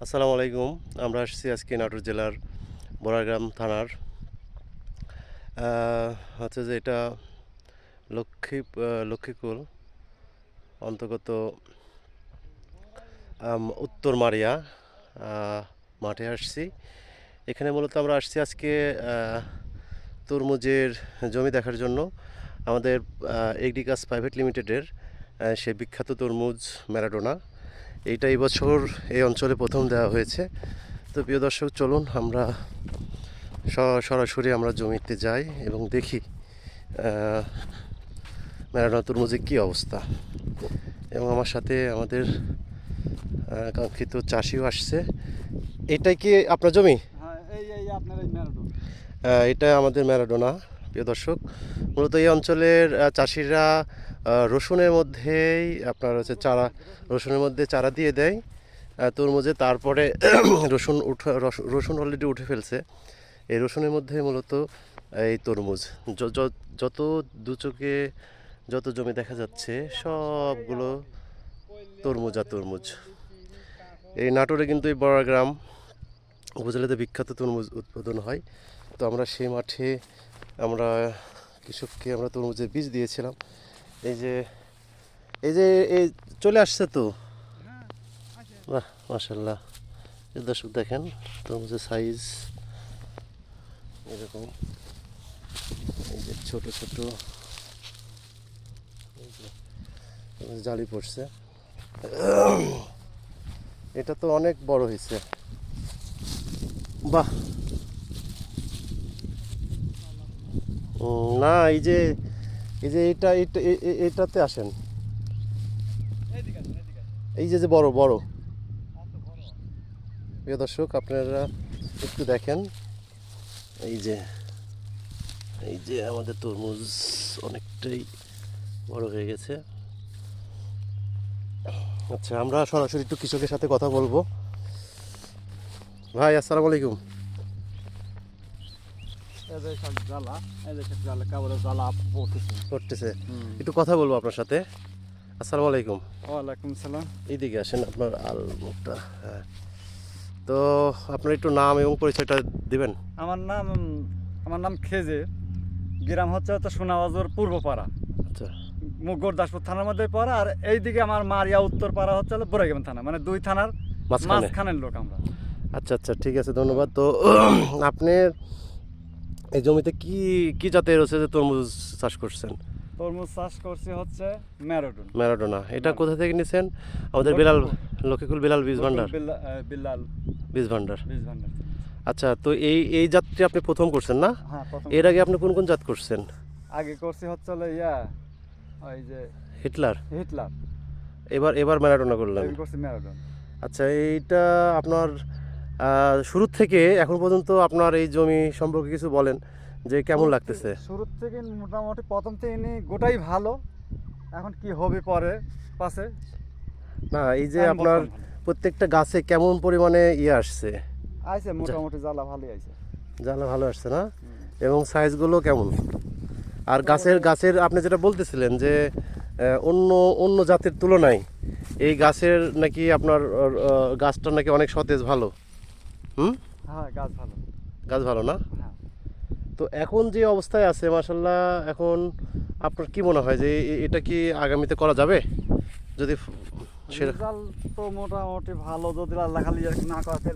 আসসালামু আলাইকুম। আমরা আসছি আজকে নাটোর জেলার বড়াইগ্রাম থানার হচ্ছে যে এটা লক্ষ্মীকুল অন্তর্গত উত্তর মারিয়া মাঠে আসছি। এখানে মূলত আমরা আসছি আজকে তরমুজের জমি দেখার জন্য। আমাদের এগ্রিকাস প্রাইভেট লিমিটেডের সে বিখ্যাত তরমুজ ম্যারাডোনা এইটা এই বছর এই অঞ্চলে প্রথম দেওয়া হয়েছে। তো প্রিয় দর্শক, চলুন আমরা সরাসরি আমরা জমিতে যাই এবং দেখি ম্যারাডোনা তরমুজের কী অবস্থা। এবং আমার সাথে আমাদের কাঙ্ক্ষিত চাষিও আসছে। এটাই কি আপনার জমি? হ্যাঁ, এই আপনার এই ম্যারাডোনা। এটা আমাদের ম্যারাডোনা। প্রিয় দর্শক, মূলত এই অঞ্চলের চাষিরা রসুনের মধ্যেই আপনার হচ্ছে রসুনের মধ্যে চারা দিয়ে দেয় তরমুজে। তারপরে রসুন অলরেডি উঠে ফেলছে, এই রসুনের মধ্যে মূলত এই তরমুজ। যত দু চোখে যত জমি দেখা যাচ্ছে সবগুলো তরমুজ আর তরমুজ। এই নাটোরে কিন্তু এই বড়াইগ্রাম উপজেলাতে বিখ্যাত তরমুজ উৎপাদন হয়। তো আমরা সেই মাঠে আমরা কৃষককে আমরা তরমুজের বীজ দিয়েছিলাম। এই যে এই যে এই চলে আসছে তো, বাহ মাশাল্লাহ। দর্শক দেখেন তরমুজের সাইজ এরকম, এই যে ছোট ছোট জালি পড়ছে। এটা তো অনেক বড় হয়েছে, বাহ। না, এই যে এটাতে আসেন, এই যে বড় বড়। প্রিয় দর্শক, আপনারা একটু দেখেন, এই যে আমাদের তরমুজ অনেকটাই বড় হয়ে গেছে। আচ্ছা, আমরা সরাসরি একটু কৃষকের সাথে কথা বলবো। ভাই আসসালামু আলাইকুম। করতেছে, একটু কথা বলবো আপনার সাথে। আসসালামু আলাইকুম। ওয়ালাইকুম সালাম। এইদিকে আসেন, আপনার মুখটা। হ্যাঁ, তো আপনার একটু নাম এবং পরিচয়টা দিবেন। আমার নাম খেজে। গ্রাম হচ্ছে সোনাবাজার পূর্বপাড়া, আচ্ছা গুরদাসপুর থানার মধ্যে পড়া। আর এইদিকে আমার মারিয়া উত্তর পাড়া হচ্ছে বড়াইগ্রাম থানা, মানে দুই থানার মাঝখানের লোক আমরা। আচ্ছা আচ্ছা, ঠিক আছে, ধন্যবাদ। তো আপনার এই জমিতে কি কি জাতের হচ্ছে যে তরমুজ চাষ করছেন? তরমুজ চাষ করছি হচ্ছে ম্যারাডোনা। এটা কোথা থেকে নিছেন? আমাদের লক্ষ্মীকুল বিলাল বীজ ভান্ডার। বিল্লাল বীজ ভান্ডার। বীজ ভান্ডার। আচ্ছা, তো এই জাতটি আপনি প্রথম করছেন না? হ্যাঁ, এর আগে আপনি কোন কোন জাত করছেন? আগে করছি হচ্ছে ওই যে হিটলার। হিটলার। এবার ম্যারাডোনা করলেন। করছি ম্যারাডোনা। আচ্ছা, এইটা আপনার শুরু থেকে এখন পর্যন্ত আপনার এই জমি সম্পর্কে কিছু বলেন, যে কেমন লাগতেছে? শুরু থেকে মোটামুটি প্রথম থেকে গোটাই ভালো। এখন কি হবে পরে পাশে না, এই যে আপনার প্রত্যেকটা গাছে কেমন পরিমাণে আসছে? আইছে মোটামুটি জ্বালা ভালোই আইছে। জ্বালা ভালো আসছে না? এবং সাইজগুলো কেমন? আর গাছের আপনি যেটা বলতেছিলেন যে অন্য অন্য জাতের তুলনায় এই গাছের নাকি আপনার গাছটা নাকি অনেক সতেজ, ভালো। হ্যাঁ, গাছ ভালো না? হ্যাঁ। তো এখন যে অবস্থায় আছে মাশাল্লাহ, এখন আপনার কি মনে হয় যে এটা কি আগামীতে করা যাবে? যদি রেজাল্ট তো মোটামুটি ভালো, যদি আল্লাহ খালি না করে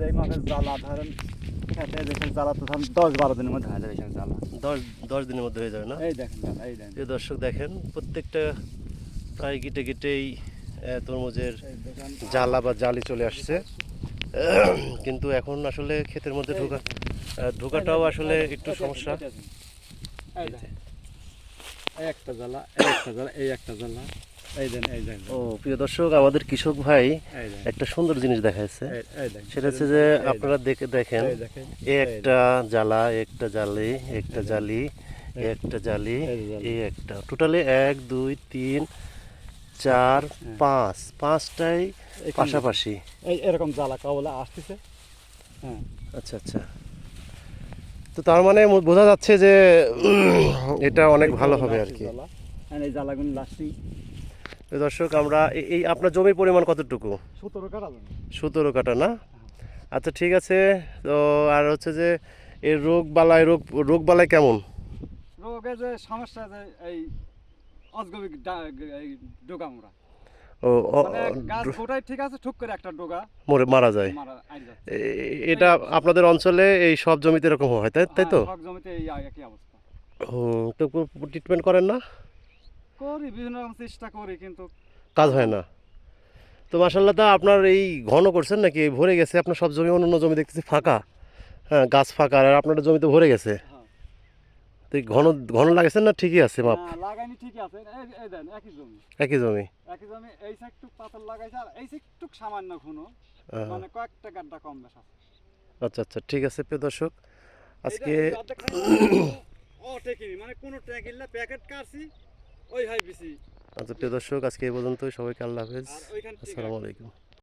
এই মাঠের জ্বালা ধরেন, খেতে দেখেন জ্বালা তো ধরেন 10-12 দিনের মধ্যে হয়ে যাবে। জ্বালা 10 দিনের মধ্যে হয়ে যাবে না? এই দেখেন জ্বালা, এই দেখেন। এই দর্শক দেখেন, প্রত্যেকটা প্রায় গিটেই তরমুজের জ্বালা বা জালি চলে আসছে। কিন্তু এখন আসলে ক্ষেতের মধ্যে ঢোকাটাও আসলে একটু সমস্যা। এই একটা জ্বালা, এই একটা জ্বালা, এই দেন, এই দেন। ও প্রিয় দর্শক, আমাদের কৃষক ভাই একটা সুন্দর জিনিস দেখাচ্ছে। সেটা হচ্ছে যে আপনারা দেখেন, একটা জ্বালা, একটা জালি, একটা জালি, একটা জালি, এই একটা, টোটালি 1 2 3 4 5, পাঁচটাই পাশাপাশি এরকম জ্বালা কাবলে আসতেছে। হ্যাঁ, আচ্ছা আচ্ছা। তো তার মানে বোঝা যাচ্ছে যে এটা অনেক ভালো হবে আর কি। এই জ্বালাগুলো লাস্টিং। প্রিয় দর্শক আমরা এই আপনার জমির পরিমাণ কতটুকু? 17 কাটা জমি। 17 কাঠা না? আচ্ছা ঠিক আছে। তো আর হচ্ছে যে এর রোগ বালাই কেমন? রোগে যে সমস্যা যে এই অজগবি এই ডোগা মোড়া ও মানে গাছ গোটাই ঠিক আছে, ঠুক করে একটা ডোগা মারা যায়। মারা আইল যাচ্ছে। এটা আপনাদের অঞ্চলে এই সব জমিতে এরকম হয়, তাই তো? সব জমিতে এই একই অবস্থা। তো ট্রিটমেন্ট করেন না? করি, বিভিন্ন রকম চেষ্টা করি, কিন্তু কাজ হয় না। তো মাশাআল্লাহ, তা আপনার এই ঘন করছেন নাকি? ভরে গেছে আপনার সব জমি, অন্য জমি দেখতেছি ফাঁকা। হ্যাঁ, গাছ ফাঁকা, আর আপনার জমিতে ভরে গেছে। তো এই ঘন ঘন লাগাইছেন না ঠিকই আছে মাপ? লাগাইনি ঠিকই আছে। এই দেন একই জমি, একই জমি। এই সাইড টুক পাথর লাগাইছে, আর এই সাইড টুক সামান্য ঘন, হ্যাঁ। মানে কয়েকটা গাড্ডা কম বেশ আছে। আচ্ছা আচ্ছা, ঠিক আছে প্রিয় দর্শক, আজকে মানে কোনো ট্যাকিল না, প্যাকেট কাটছি ওই হাই বিসি। আচ্ছা প্রিয় দর্শক, আজকে এই পর্যন্তই। সবাইকে আল্লাহ হাফেজ, আর ওইখান থেকে আসসালামু আলাইকুম।